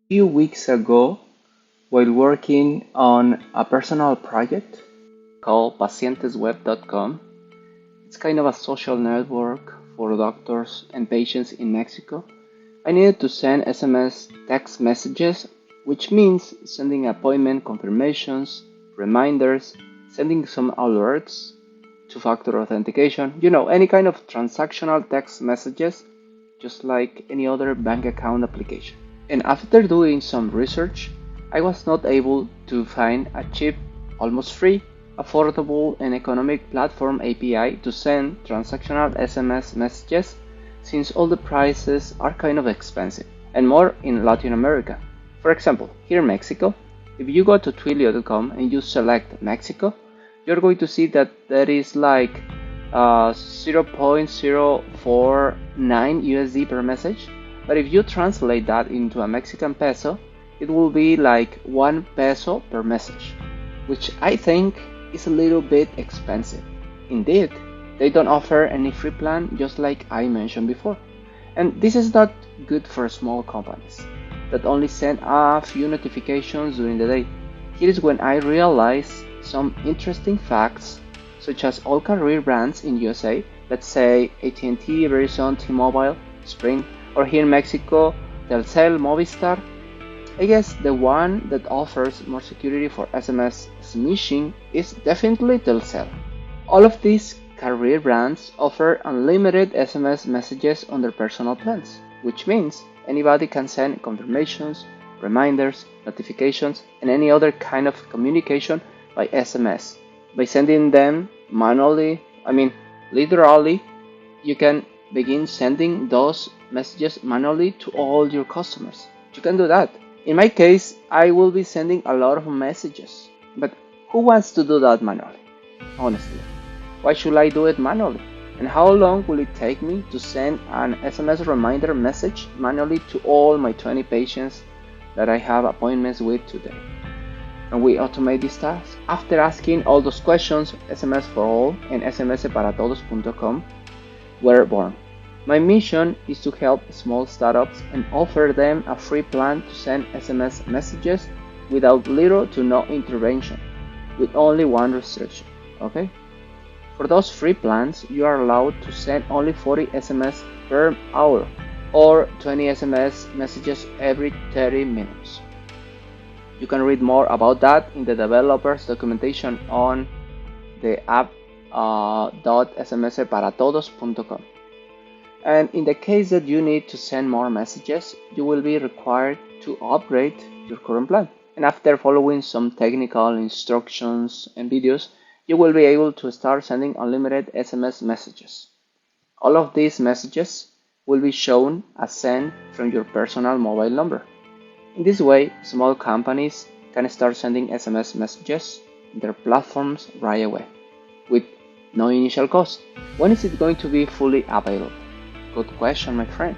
Few weeks ago, while working on a personal project called pacientesweb.com, it's kind of a social network for doctors and patients in Mexico. I needed to send SMS text messages, which means sending appointment confirmations, reminders, sending some alerts, two-factor authentication, any kind of transactional text messages, just like any other bank account application. And after doing some research, I was not able to find a cheap, almost free, affordable, and economic platform API to send transactional SMS messages, since all the prices are kind of expensive, and more in Latin America. For example, here in Mexico, if you go to Twilio.com and you select Mexico, you're going to see that there is like 0.049 USD per message. But if you translate that into a Mexican peso, it will be like 1 peso per message, which I think is a little bit expensive. Indeed, they don't offer any free plan, just like I mentioned before. And this is not good for small companies that only send a few notifications during the day. Here is when I realized some interesting facts, such as all career brands in USA, let's say AT&T, Verizon, T-Mobile, Sprint, or here in Mexico, Telcel, Movistar. I guess the one that offers more security for SMS smishing is definitely Telcel. All of these career brands offer unlimited SMS messages on their personal plans, which means anybody can send confirmations, reminders, notifications, and any other kind of communication by SMS. By sending them manually, literally, you can begin sending those messages manually to all your customers. You can do that. In my case, I will be sending a lot of messages, but who wants to do that manually? Honestly, why should I do it manually? And how long will it take me to send an SMS reminder message manually to all my 20 patients that I have appointments with today? And we automate this task. After asking all those questions, SMS for All and SMSparatodos.com were born. My mission is to help small startups and offer them a free plan to send SMS messages without little to no intervention, with only one restriction, okay? For those free plans, you are allowed to send only 40 SMS per hour or 20 SMS messages every 30 minutes. You can read more about that in the developers documentation on the app.smsparatodos.com. And in the case that you need to send more messages, you will be required to upgrade your current plan. And after following some technical instructions and videos, you will be able to start sending unlimited SMS messages. All of these messages will be shown as sent from your personal mobile number. In this way, small companies can start sending SMS messages in their platforms right away, with no initial cost. When is it going to be fully available? Good question, my friend.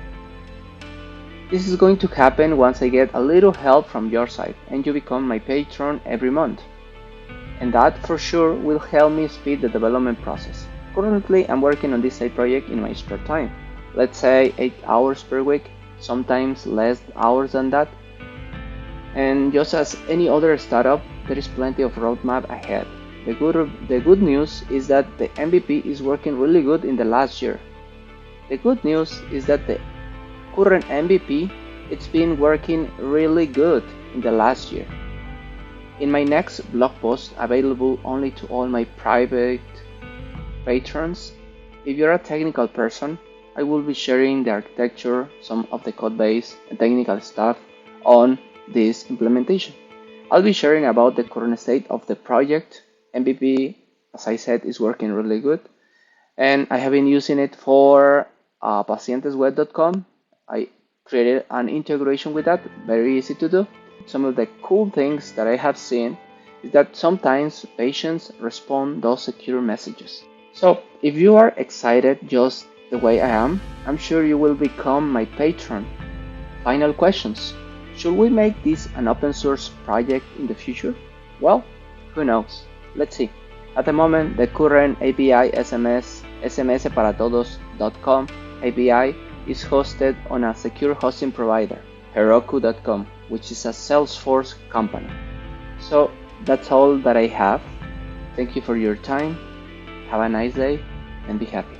This is going to happen once I get a little help from your side and you become my patron every month. And that for sure will help me speed the development process. Currently, I'm working on this side project in my spare time. Let's say 8 hours per week, sometimes less hours than that. And just as any other startup, there is plenty of roadmap ahead. The good news is that the MVP is working really good in the last year. The good news is that the current MVP, it's been working really good in the last year. In my next blog post, available only to all my private patrons, if you're a technical person, I will be sharing the architecture, some of the code base, and technical stuff on this implementation. I'll be sharing about the current state of the project. MVP, as I said, is working really good. And I have been using it for pacientesweb.com. I created an integration with that, very easy to do. Some of the cool things that I have seen is that sometimes patients respond those secure messages. So if you are excited just the way I am, I'm sure you will become my patron. Final questions. Should we make this an open source project in the future? Well, who knows? Let's see. At the moment, the current API SMSparatodos.com API is hosted on a secure hosting provider, Heroku.com. which is a Salesforce company. So that's all that I have. Thank you for your time. Have a nice day and be happy.